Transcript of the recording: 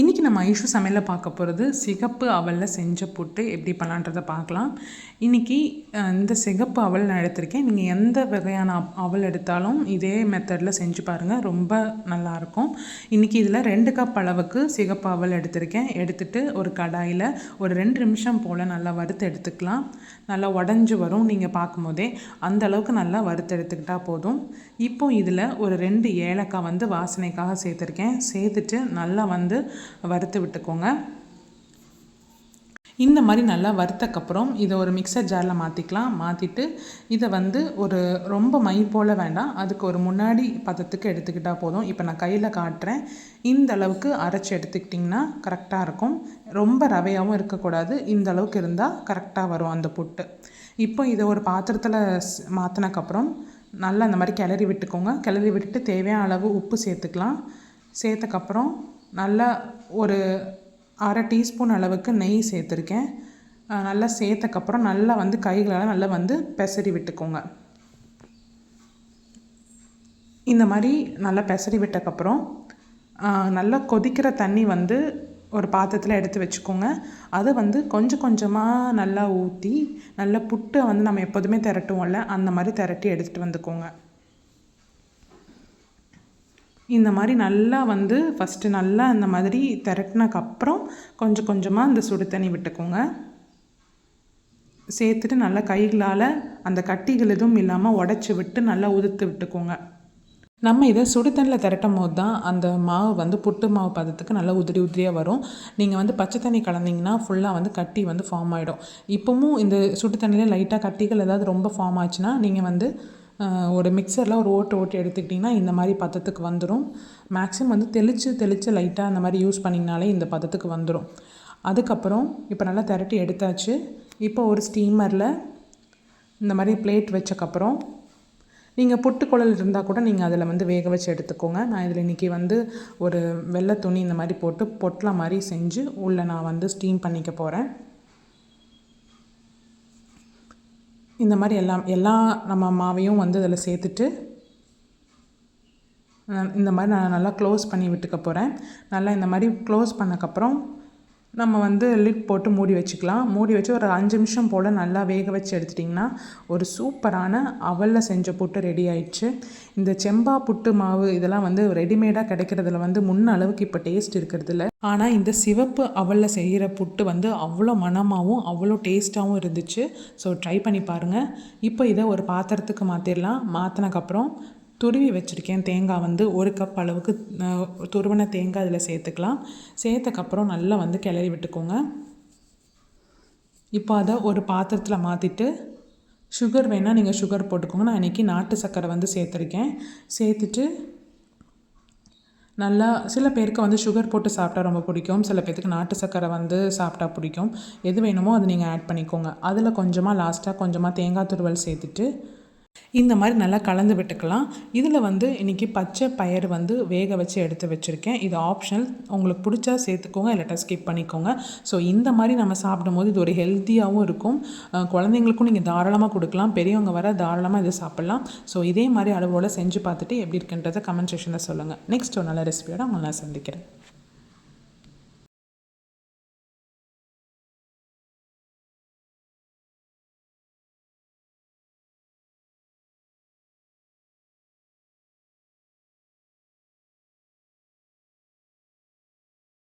இன்றைக்கி நம்ம ஐஷு சமையலில் பார்க்க போகிறது சிகப்பு அவலில் செஞ்ச புட்டு எப்படி பண்ணலான்றதை பார்க்கலாம். இன்றைக்கி இந்த சிகப்பு அவல் நான் எடுத்திருக்கேன். நீங்கள் எந்த வகையான அவல் எடுத்தாலும் இதே மெத்தடில் செஞ்சு பாருங்கள், ரொம்ப நல்லாயிருக்கும். இன்றைக்கி இதில் 2 கப் அளவுக்கு சிகப்பு அவல் எடுத்திருக்கேன். எடுத்துகிட்டு ஒரு கடாயில் ஒரு 2 நிமிஷம் போல் நல்லா வறுத்து எடுத்துக்கலாம். நல்லா உடஞ்சி வரும், நீங்கள் பார்க்கும்போதே அந்த அளவுக்கு நல்லா வறுத்து எடுத்துக்கிட்டால் போதும். இப்போ இதில் ஒரு 2 ஏலக்காய் வாசனைக்காக சேர்த்துருக்கேன். சேர்த்துட்டு நல்லா வறுத்து விட்டுக்கோங்க. இந்த மாதிரி நல்லா வறுத்தக்கப்புறம் இதை ஒரு மிக்சர் ஜாரில் மாற்றிக்கலாம். மாற்றிட்டு இதை ஒரு ரொம்ப மை போல் வேண்டாம், அதுக்கு ஒரு முன்னாடி பதத்துக்கு எடுத்துக்கிட்டால் போதும். இப்போ நான் கையில் காட்டுறேன். இந்த அளவுக்கு அரைச்சி எடுத்துக்கிட்டிங்கன்னா கரெக்டாக இருக்கும். ரொம்ப ரவையாகவும் இருக்கக்கூடாது, இந்த அளவுக்கு இருந்தால் கரெக்டாக வரும் அந்த புட்டு. இப்போ இதை ஒரு பாத்திரத்தில் மாற்றினக்கப்புறம் நல்லா இந்த மாதிரி கிளறி விட்டுக்கோங்க. கிளறி விட்டுட்டு தேவையான அளவு உப்பு சேர்த்துக்கலாம். சேர்த்தக்கப்புறம் நல்லா ஒரு அரை டீஸ்பூன் அளவுக்கு நெய் சேர்த்துருக்கேன். நல்லா சேர்த்தக்கப்புறம் நல்லா கைகளால் நல்லா பெசரி விட்டுக்கோங்க. இந்த மாதிரி நல்லா பெசரி விட்டக்கப்புறம் நல்லா கொதிக்கிற தண்ணி ஒரு பாத்திரத்தில் எடுத்து வச்சுக்கோங்க. அதை கொஞ்சம் கொஞ்சமாக நல்லா ஊற்றி நல்லா புட்டை நம்ம எப்போதுமே திரட்டுவோம்ல, அந்த மாதிரி திரட்டி எடுத்துகிட்டு வந்துக்கோங்க. இந்த மாதிரி நல்லா ஃபஸ்ட்டு நல்லா இந்த மாதிரி திரட்டினக்கப்புறம் கொஞ்சம் கொஞ்சமாக இந்த சுடு தண்ணி விட்டுக்கோங்க. சேர்த்துட்டு நல்லா கைகளால் அந்த கட்டிகள் எதுவும் இல்லாமல் உடச்சி விட்டு நல்லா உதுத்து விட்டுக்கோங்க. நம்ம இதை சுடு தண்ணியில் திரட்டும் போது தான் அந்த மாவு புட்டு மாவு பதத்துக்கு நல்லா உதிரி உதிரியாக வரும். நீங்கள் பச்சை தண்ணி கலந்திங்கன்னா ஃபுல்லாக கட்டி ஃபார்ம் ஆகிடும். இப்போவும் இந்த சுடு தண்ணியில் லைட்டாக கட்டிகள் ஏதாவது ரொம்ப ஃபார்ம் ஆச்சுன்னா நீங்கள் ஒரு மிக்சரில் ஒரு ஓட்டு எடுத்துக்கிட்டிங்கன்னா இந்த மாதிரி பதத்துக்கு வந்துடும். மேக்ஸிமம் தெளித்து லைட்டாக அந்த மாதிரி யூஸ் பண்ணிங்கனாலே இந்த பதத்துக்கு வந்துடும். அதுக்கப்புறம் இப்போ நல்லா திரட்டி எடுத்தாச்சு. இப்போ ஒரு ஸ்டீமரில் இந்த மாதிரி பிளேட் வச்சக்கப்புறம் நீங்கள் புட்டுக்குழல் இருந்தால் கூட நீங்கள் அதில் வேக வச்சு எடுத்துக்கோங்க. நான் இதில் இன்றைக்கி ஒரு வெள்ளை துணி இந்த மாதிரி போட்டு பொட்டலை மாதிரி செஞ்சு உள்ளே நான் ஸ்டீம் பண்ணிக்க போகிறேன். இந்த மாதிரி எல்லா நம்ம மாவையும் இதில் சேர்த்துட்டு இந்த மாதிரி நான் நல்லா க்ளோஸ் பண்ணி விட்டுக்க போகிறேன். நல்லா இந்த மாதிரி க்ளோஸ் பண்ணக்கப்புறம் நம்ம லிட் போட்டு மூடி வச்சுக்கலாம். மூடி வச்சு ஒரு 5 நிமிஷம் போல் நல்லா வேக வச்சு எடுத்துட்டிங்கன்னா ஒரு சூப்பரான அவலில் செஞ்ச புட்டு ரெடி ஆயிடுச்சு. இந்த செம்பா புட்டு மாவு இதெல்லாம் ரெடிமேடாக கிடைக்கிறதுல முன்ன அளவுக்கு இப்போ டேஸ்ட் இருக்கிறது இல்லை. ஆனால் இந்த சிவப்பு அவலில் செய்கிற புட்டு அவ்வளோ மணமாகவும் அவ்வளோ டேஸ்ட்டாகவும் இருந்துச்சு. ஸோ ட்ரை பண்ணி பாருங்கள். இப்போ இதை ஒரு பாத்திரத்துக்கு மாற்றிடலாம். மாற்றினக்கப்புறம் துருவி வச்சுருக்கேன் தேங்காய் 1 கப் அளவுக்கு துருவின தேங்காய் இதில் சேர்த்துக்கலாம். சேர்த்தக்கப்புறம் நல்லா கிளறி விட்டுக்கோங்க. இப்போ அதை ஒரு பாத்திரத்தில் மாற்றிட்டு சுகர் வேணால் நீங்கள் சுகர் போட்டுக்கோங்க. நான் இன்றைக்கி நாட்டு சர்க்கரை சேர்த்துருக்கேன். சேர்த்துட்டு நல்லா சில பேருக்கு சுகர் போட்டு சாப்பிட்டா ரொம்ப பிடிக்கும், சில பேருக்கு நாட்டு சர்க்கரை சாப்பிட்டா பிடிக்கும். எது வேணுமோ அது நீங்கள் ஆட் பண்ணிக்கோங்க. அதில் கொஞ்சமாக லாஸ்ட்டாக கொஞ்சமாக தேங்காய் துருவல் சேர்த்துட்டு இந்த மாதிரி நல்லா கலந்து விட்டுக்கலாம். இதில் இன்றைக்கி பச்சை பயிறு வேக வச்சு எடுத்து வச்சுருக்கேன். இது ஆப்ஷனல், உங்களுக்கு பிடிச்சா சேர்த்துக்கோங்க, இல்லாட்டா ஸ்கிப் பண்ணிக்கோங்க. ஸோ இந்த மாதிரி நம்ம சாப்பிடும்போது இது ஒரு ஹெல்த்தியாகவும் இருக்கும். குழந்தைங்களுக்கும் நீங்கள் தாராளமாக கொடுக்கலாம், பெரியவங்க வர தாராளமாக இதை சாப்பிட்லாம். ஸோ இதே மாதிரி அளவோடு செஞ்சு பார்த்துட்டு எப்படி இருக்குன்றதை கமெண்ட் செக்ஷனில் சொல்லுங்கள். நெக்ஸ்ட் ஒரு நல்ல ரெசிபியோட உங்களை நான் சந்திக்கிறேன்.